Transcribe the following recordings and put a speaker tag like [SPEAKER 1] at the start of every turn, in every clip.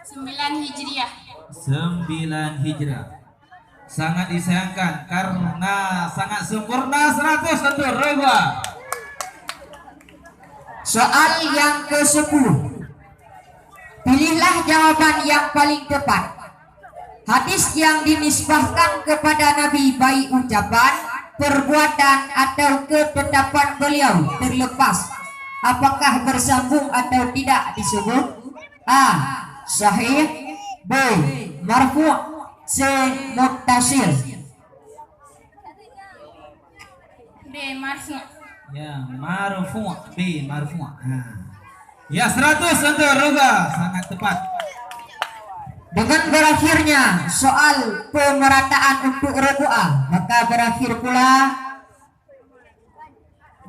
[SPEAKER 1] 9 Hijriah.
[SPEAKER 2] 9 Hijrah. Sangat disayangkan karena sangat sempurna 100 untuk Roba.
[SPEAKER 3] Soal yang ke-10. Pilihlah jawaban yang paling tepat. Hadis yang dinisbahkan kepada Nabi baik ucapan, perbuatan atau ketetapan beliau terlepas, apakah bersambung atau tidak disebut? A. Sahih. B. Marfu'. C. Muttasil.
[SPEAKER 1] B. Marfu'.
[SPEAKER 2] Ya, marfu'. B. Marfu'. Ya, 100 untuk Roba. Sangat tepat.
[SPEAKER 3] Dengan berakhirnya soal pemerataan untuk Robu'ah, maka berakhir pula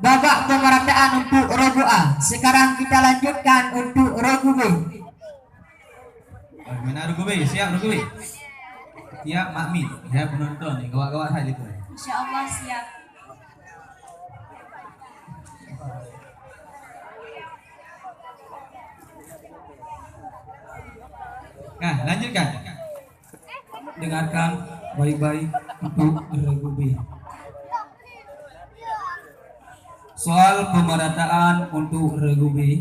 [SPEAKER 3] babak pemerataan untuk Robu'ah. Sekarang kita lanjutkan untuk Robu B.
[SPEAKER 2] Bagaimana Robu B? Siap Robu B? Siap Makmi. Ya, penonton nih, gawat-gawat hal itu.
[SPEAKER 1] Insyaallah siap.
[SPEAKER 2] Nah, lanjutkan.
[SPEAKER 4] Dengarkan baik-baik untuk Robu B. Soal pemerataan untuk Robu B.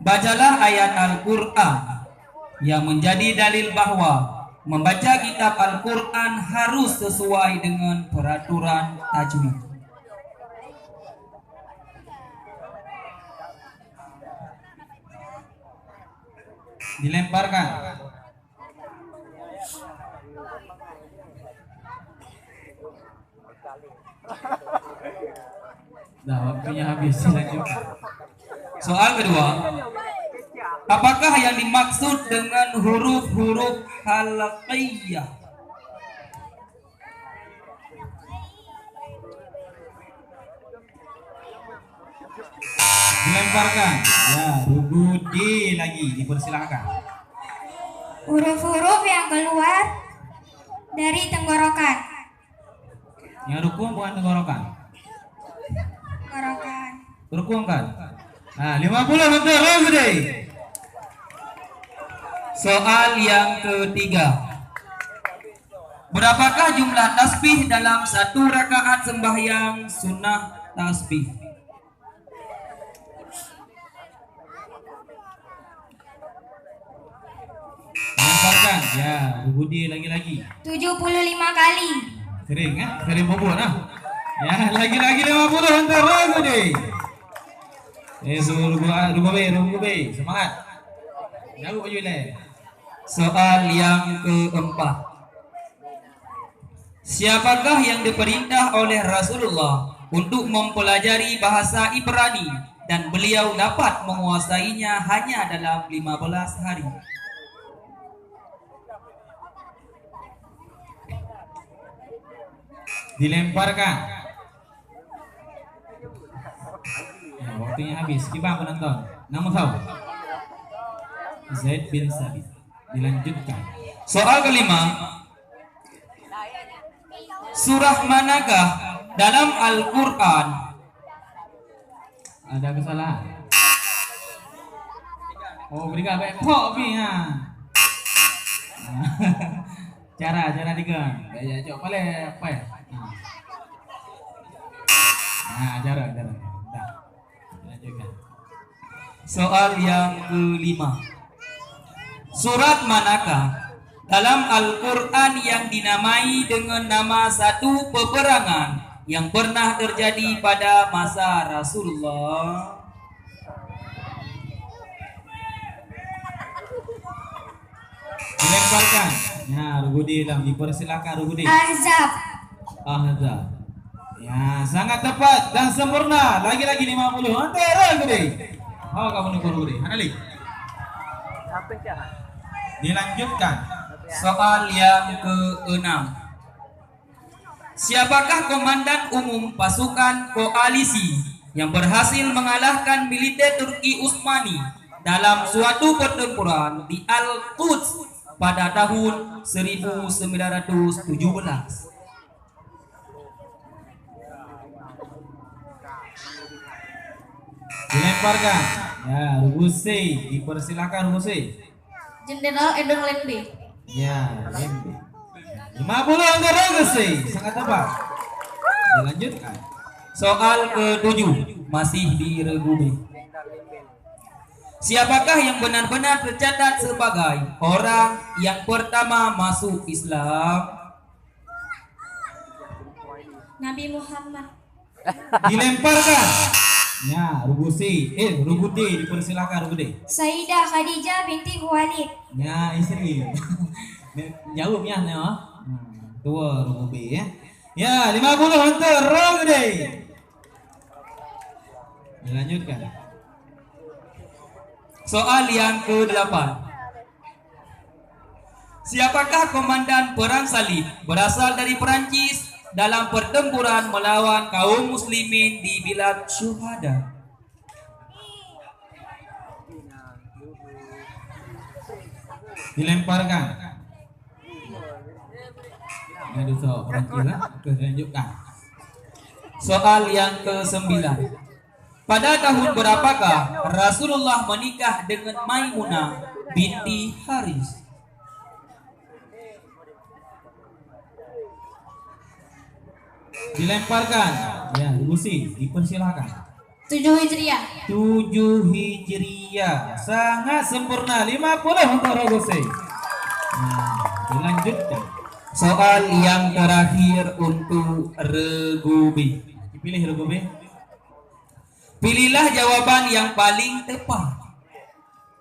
[SPEAKER 4] Bacalah ayat Al-Quran yang menjadi dalil bahwa membaca kitab Al-Quran harus sesuai dengan peraturan tajwid.
[SPEAKER 2] Dilemparkan.
[SPEAKER 4] Nah, waktunya habis. Lanjutkan. Soal kedua, apakah yang dimaksud dengan huruf-huruf halaqiyah?
[SPEAKER 2] Dilemparkan. Ya, Robu D lagi dipersilakan.
[SPEAKER 1] Huruf-huruf yang keluar dari tenggorokan.
[SPEAKER 2] Yang rukun bukan tenggorokan.
[SPEAKER 1] Tenggorokan.
[SPEAKER 2] Rukun kan? Nah, 50 untuk Robu D.
[SPEAKER 4] Soal yang ketiga, berapakah jumlah tasbih dalam satu rakaat sembahyang sunnah tasbih?
[SPEAKER 2] Dilemparkan. Ya, Robu D lagi-lagi.
[SPEAKER 1] 75 kali.
[SPEAKER 2] Sering sering bobot nah. Ya, lagi-lagi 50 untuk Robu D. Robu B, semangat. Jauh baju le.
[SPEAKER 4] Soal yang keempat, siapakah yang diperintah oleh Rasulullah untuk mempelajari bahasa Ibrani dan beliau dapat menguasainya hanya dalam 15 hari?
[SPEAKER 2] Dilemparkan. Ya, waktunya habis. Kibar penonton. Nama kau? Zaid bin Sabit. Dilanjutkan.
[SPEAKER 4] Soal kelima, surah manakah dalam Al-Quran?
[SPEAKER 2] Ada kesalahan. Oh, berikan baik kok bi ha. Cara digan. Ya, coba boleh apa ya? Nah, cara. Dah. Lanjutkan.
[SPEAKER 4] Soal yang kelima, surat manakah dalam Al-Quran yang dinamai dengan nama satu peperangan yang pernah terjadi pada masa Rasulullah?
[SPEAKER 2] Dilemparkan. Ya, Rugudi lah. Dipersilakan Rugudi.
[SPEAKER 1] Ahzab.
[SPEAKER 2] Ahzab. Ya, sangat tepat dan sempurna. Lagi-lagi 50. Antara Rugudi. Oh, kamu nunggu Rugudi. Anali. Dilanjutkan.
[SPEAKER 4] Soal yang keenam, siapakah komandan umum pasukan koalisi yang berhasil mengalahkan militer Turki Utsmani dalam suatu pertempuran di Al-Quds pada tahun 1917?
[SPEAKER 2] Dilemparkan. Ya, Rubusi, dipersilakan Rubusi.
[SPEAKER 1] Jenderal Edong Lembe.
[SPEAKER 2] Ya, Lembe. 50 untuk Rubusi, sangat tepat. Dilanjutkan.
[SPEAKER 4] Soal ke-7 masih di regu B. Siapakah yang benar-benar tercatat sebagai orang yang pertama masuk Islam?
[SPEAKER 1] Nabi Muhammad.
[SPEAKER 2] Dilemparkan. Ya, Rubusi, Rubuti, dipersilakan Rubuti.
[SPEAKER 1] Sayyidah Khadijah binti Khuwailid.
[SPEAKER 2] Ya, istri. Jawab ya, tua Rubuti ya. Ya, 50 untuk Rubuti. Dilanjutkan.
[SPEAKER 4] Soal yang ke-8. Siapakah komandan perang salib berasal dari Perancis dalam pertempuran melawan kaum muslimin di Bilad Syuhada?
[SPEAKER 2] Dilemparkan. Ini dosa Perancis lah. Dilanjutkan.
[SPEAKER 4] Soal yang ke-9. Pada tahun berapakah Rasulullah menikah dengan Maimunah binti Haris?
[SPEAKER 2] Dilemparkan. Ya, Rubusi, dipersilakan.
[SPEAKER 1] 7 Hijriah.
[SPEAKER 2] 7 Hijriah. Sangat sempurna. 50 untuk Rubusi. Nah, dilanjutkan.
[SPEAKER 4] Soal yang terakhir untuk regu B.
[SPEAKER 2] Dipilih Rubusi.
[SPEAKER 4] Pilihlah jawaban yang paling tepat.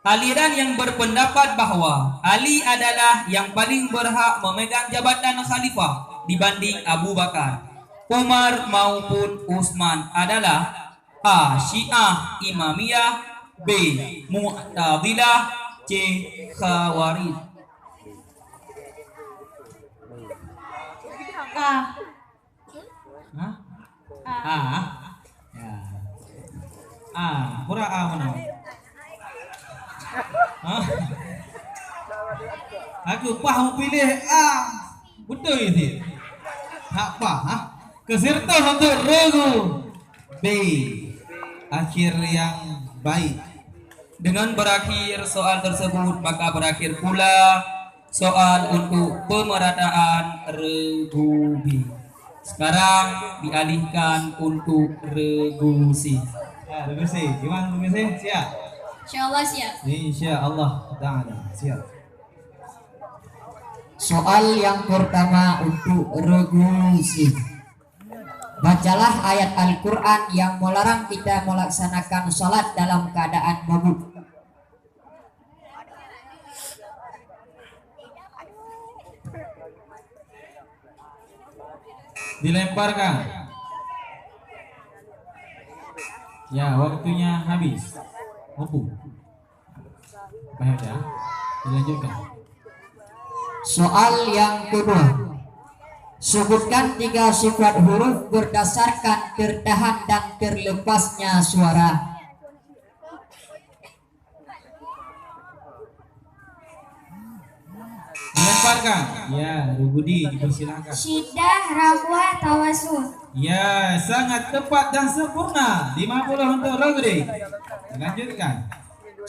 [SPEAKER 4] Aliran yang berpendapat bahwa Ali adalah yang paling berhak memegang jabatan khalifah dibanding Abu Bakar, Umar maupun Utsman adalah A. Syiah Imamiyah, B. Mu'tazilah, C. Khawarij.
[SPEAKER 1] A.
[SPEAKER 2] Hah?
[SPEAKER 1] A.
[SPEAKER 2] Ya. Pura A mana? Hah? Aku paham pilih A. Betul itu. Apa? Keserta untuk regu B. Akhir yang baik.
[SPEAKER 4] Dengan berakhir soal tersebut, maka berakhir pula soal untuk pemerataan regu B. Sekarang dialihkan untuk regu C.
[SPEAKER 2] Ya, regu C. Gimana regu C? Siap?
[SPEAKER 1] Insyaallah siap.
[SPEAKER 2] Insyaallah ta'ala. Siap.
[SPEAKER 3] Soal yang pertama untuk regu C. Bacalah ayat Al-Quran yang melarang kita melaksanakan salat dalam keadaan mabuk.
[SPEAKER 2] Dilemparkan. Ya, waktunya habis. Mampu. Baik ya. Dilanjutkan.
[SPEAKER 3] Soal yang kedua. Sebutkan 3 sifat huruf berdasarkan tertahan dan terlepasnya suara.
[SPEAKER 2] Dilemparkan. Ya, Rubudi dipersilakan.
[SPEAKER 1] Syiddah, Rahwa, Tawasul.
[SPEAKER 2] Ya, sangat tepat dan sempurna. 50 untuk Rubudi. Dilanjutkan.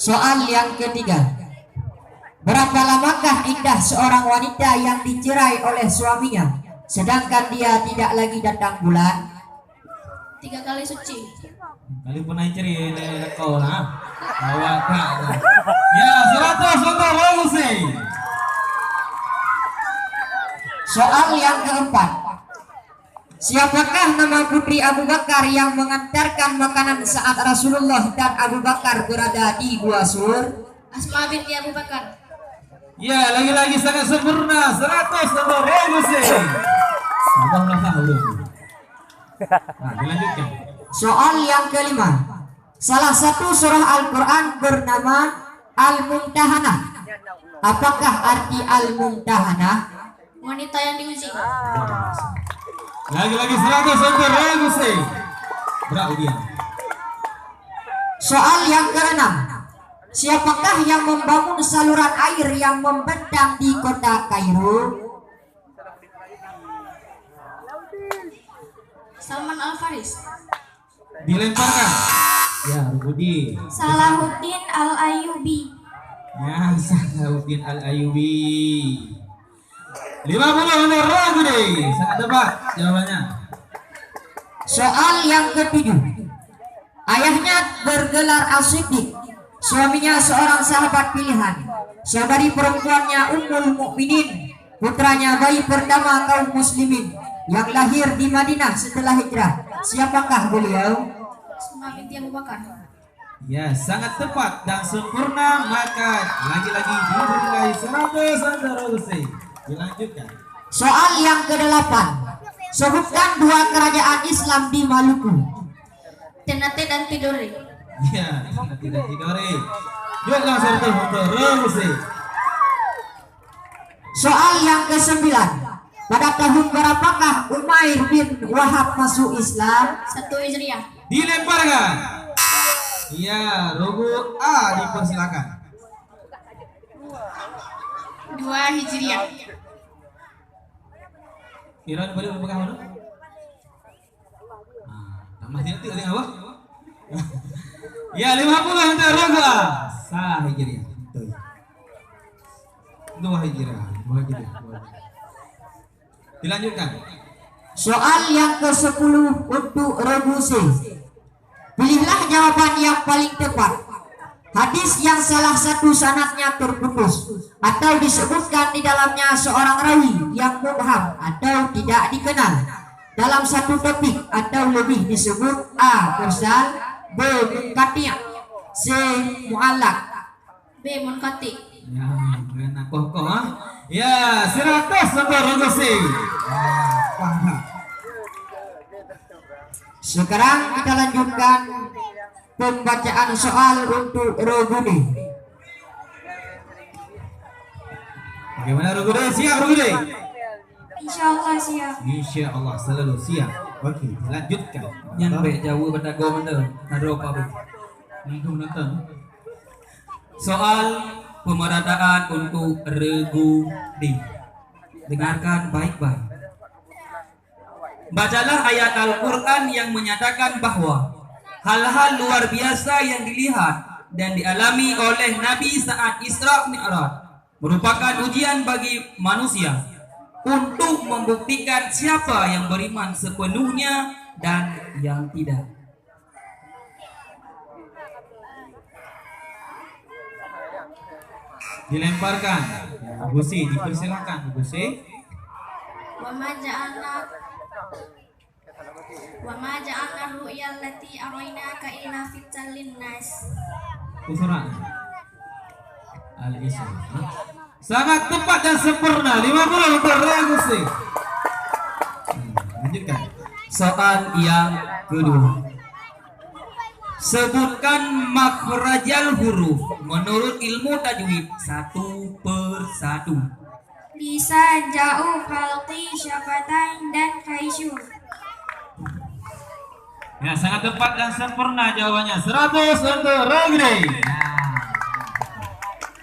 [SPEAKER 3] Soal yang ketiga. Berapa lamakah indah seorang wanita yang dicerai oleh suaminya, sedangkan dia tidak lagi datang bulan?
[SPEAKER 1] 3 kali suci.
[SPEAKER 2] Kali pernah ceri kau lah. Awak tak. Ya, 100 untuk Rubudi.
[SPEAKER 3] Soal yang keempat. Siapakah nama putri Abu Bakar yang mengantarkan makanan saat Rasulullah dan Abu Bakar berada di Gua Sur?
[SPEAKER 1] Asma binti Abu Bakar.
[SPEAKER 2] Ya, lagi-lagi sangat sempurna. 100 untuk Rubudi. Abang lah belum. Nah, dilanjutkan.
[SPEAKER 3] Soal yang kelima. Salah satu surah Al-Quran bernama Al-Mumtahanah. Apakah arti Al-Mumtahanah?
[SPEAKER 1] Wanita yang diuji.
[SPEAKER 2] Lagi-lagi 100 untuk Rubudi. Berat dia.
[SPEAKER 3] Soal yang keenam. Siapakah yang membangun saluran air yang membentang di kota Kairo?
[SPEAKER 1] Salman Al Faris.
[SPEAKER 2] Dilemparkan. Ya, Rubudi.
[SPEAKER 1] Salahuddin Al-Ayyubi.
[SPEAKER 2] Ya, Salahuddin Al-Ayyubi. 50 untuk Rubudi. Sangat tepat jawabannya.
[SPEAKER 3] Soal yang ketujuh. Ayahnya bergelar As-Siddiq. Suaminya seorang sahabat pilihan. Saudari perempuannya Ummul Mukminin. Putranya bayi pertama kaum muslimin yang lahir di Madinah setelah hijrah. Siapakah beliau?
[SPEAKER 1] Asma binti Abu Bakar.
[SPEAKER 2] Ya, sangat tepat dan sempurna. Maka lagi-lagi diberi 100 untuk Rubudi. Dilanjutkan.
[SPEAKER 3] Soal yang ke-8. Sebutkan dua kerajaan Islam di Maluku.
[SPEAKER 1] Ternate dan Tidore.
[SPEAKER 2] Ya, tidak tidore. 12 untuk Rubudi.
[SPEAKER 3] Soal yang ke-9. Pada tahun berapakah Umair bin Wahab masuk Islam?
[SPEAKER 1] 1 Hijriah.
[SPEAKER 2] Dilemparkan. Ya, Rubu A dipersilakan.
[SPEAKER 1] 2 Hijriah.
[SPEAKER 2] Iran boleh mempegang mana? Tambah nanti ada apa? Ya, 50 untuk Rubu A. Salah Hijriah. Betul. 2 Hijriah. 2 Hijriah. Dilanjutkan.
[SPEAKER 3] Soal yang ke-10 untuk Robusi. Pilihlah jawaban yang paling tepat. Hadis yang salah satu sanadnya terputus atau disebutkan di dalamnya seorang rawi yang mubham atau tidak dikenal dalam satu topik atau lebih disebut A. Mursal, B. Munqati', C. Mu'allaq.
[SPEAKER 1] B. Munqati'.
[SPEAKER 2] Ya, enak kokoh. Ya, 100 untuk Rubudi.
[SPEAKER 3] Sekarang kita lanjutkan pembacaan soal untuk Rubudi.
[SPEAKER 2] Bagaimana Rubudi? Siap Rubudi?
[SPEAKER 1] Insyaallah siap.
[SPEAKER 2] Insya Allah selalu siap. Oke, lanjutkan.
[SPEAKER 4] Nyampe jauh berdago bener. Ada apa bu?
[SPEAKER 2] Nunggu nonton.
[SPEAKER 4] Soal pemerataan untuk Rubudi. Dengarkan baik-baik. Bacalah ayat Al-Quran yang menyatakan bahwa hal-hal luar biasa yang dilihat dan dialami oleh Nabi saat Isra Mi'raj merupakan ujian bagi manusia untuk membuktikan siapa yang beriman sepenuhnya dan yang tidak.
[SPEAKER 2] Dilemparkan. Gusi, dipersilakan Gusi.
[SPEAKER 1] Wa ma ja'alna ru'ya allati araynaka illa fitnatan linnas.
[SPEAKER 2] Surah Al-Isra. Sangat tepat dan sempurna. 50 untuk Gusi. Lanjutkan.
[SPEAKER 4] Soal yang kedua. Sebutkan makhrajal huruf menurut ilmu tajwid satu per satu.
[SPEAKER 1] Lisan, jauh, khalqi, syafatain, dan kaisyur.
[SPEAKER 2] Ya, sangat tepat dan sempurna jawabannya. 100 untuk Rogri.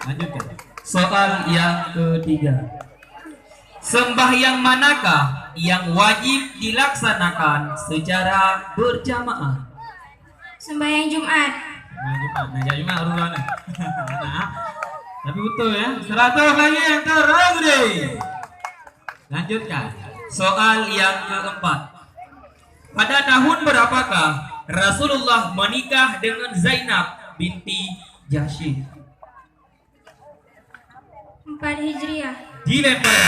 [SPEAKER 2] Lanjutkan.
[SPEAKER 4] Soal yang ketiga. Sembahyang manakah yang wajib dilaksanakan secara berjamaah?
[SPEAKER 1] Sembahyang Jumat.
[SPEAKER 2] Nah, Jumat urutan. Nah, tapi betul ya. 100 lagi untuk Rogri. Lanjutkan.
[SPEAKER 4] Soal yang keempat. Pada tahun berapakah Rasulullah menikah dengan Zainab binti Jahsy?
[SPEAKER 1] 4 Hijriah.
[SPEAKER 2] Dilempar.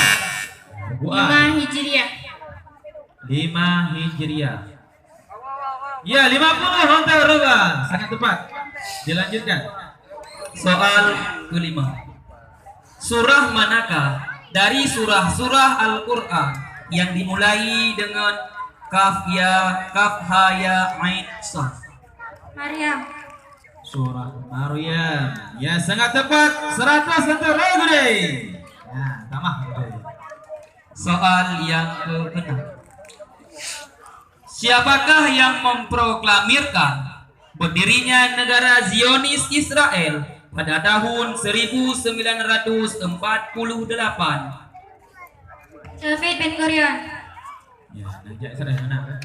[SPEAKER 1] 5 Hijriah.
[SPEAKER 2] 5 Hijriah. Ya, 50 untuk Roga. Sangat tepat. Dilanjutkan.
[SPEAKER 4] Soal kelima. Surah manakah dari surah-surah Al-Quran yang dimulai dengan Kaf ya, Kaf ha ya, Ain Sad?
[SPEAKER 1] Maryam.
[SPEAKER 2] Surah Maryam. Ya, sangat tepat. 100 untuk Rogri. Nah, tambah.
[SPEAKER 4] Soal yang keenam. Siapakah yang memproklamirkan berdirinya negara Zionis Israel pada tahun 1948?
[SPEAKER 1] David Ben Gurion.
[SPEAKER 2] Ya, najak sederhana.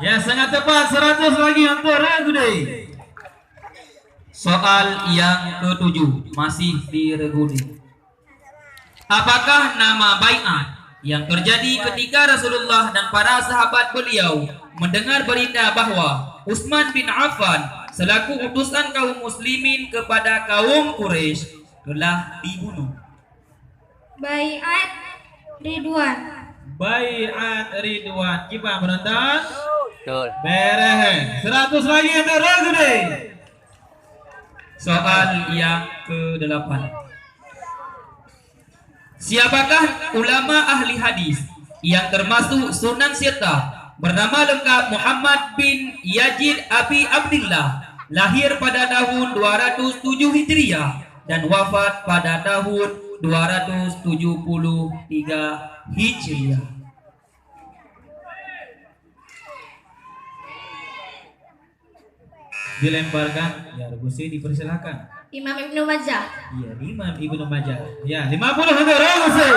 [SPEAKER 2] Ya, sangat tepat. 100 lagi untuk Regudi.
[SPEAKER 4] Soal yang ketujuh masih di Regudi. Apakah nama baiat yang terjadi ketika Rasulullah dan para sahabat beliau mendengar berita bahwa Utsman bin Affan selaku utusan kaum muslimin kepada kaum Quraisy telah dibunuh?
[SPEAKER 1] Baiat Ridwan.
[SPEAKER 2] Baiat Ridwan. Kipa menonton.
[SPEAKER 5] Betul.
[SPEAKER 2] Beres. 100 lagi untuk Regudi.
[SPEAKER 4] Soal yang ke-8. Siapakah ulama ahli hadis yang termasuk Sunan Sittah bernama lengkap Muhammad bin Yazid Abi Abdillah, lahir pada tahun 207 Hijriah dan wafat pada tahun 273 Hijriah?
[SPEAKER 2] Dilemparkan. Ya, Regusi dipersilakan.
[SPEAKER 1] Imam Ibnu Majah.
[SPEAKER 2] Iya, Imam Ibnu Majah. Ya, 50 untuk Regusi.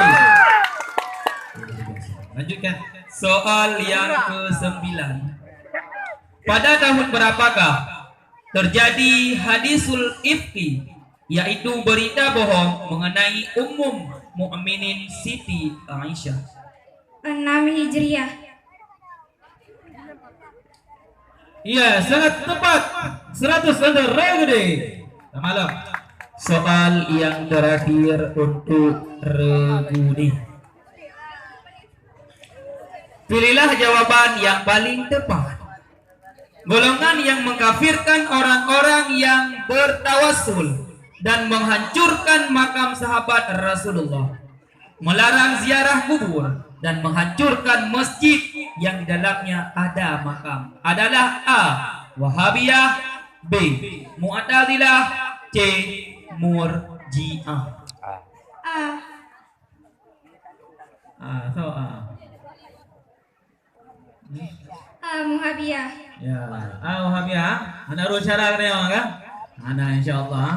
[SPEAKER 2] Lanjutkan.
[SPEAKER 4] Soal yang ke-9. Pada tahun berapakah terjadi hadisul ifki, yaitu berita bohong mengenai Ummul Mukminin Siti Aisyah?
[SPEAKER 1] 6 Hijriah.
[SPEAKER 2] Iya, sangat tepat. 100 untuk Regudi. Malam.
[SPEAKER 4] Soal yang terakhir untuk Regudi. Pilihlah jawaban yang paling tepat. Golongan yang mengkafirkan orang-orang yang bertawassul dan menghancurkan makam sahabat Rasulullah, melarang ziarah kubur dan menghancurkan masjid yang di dalamnya ada makam adalah A. Wahabiyah, B. Mu'tazilah, C. Murji'ah.
[SPEAKER 1] Muhabiyah.
[SPEAKER 2] Ya, Wahabiyah. Anak rusyarak ni orang kan? Anak insyaallah.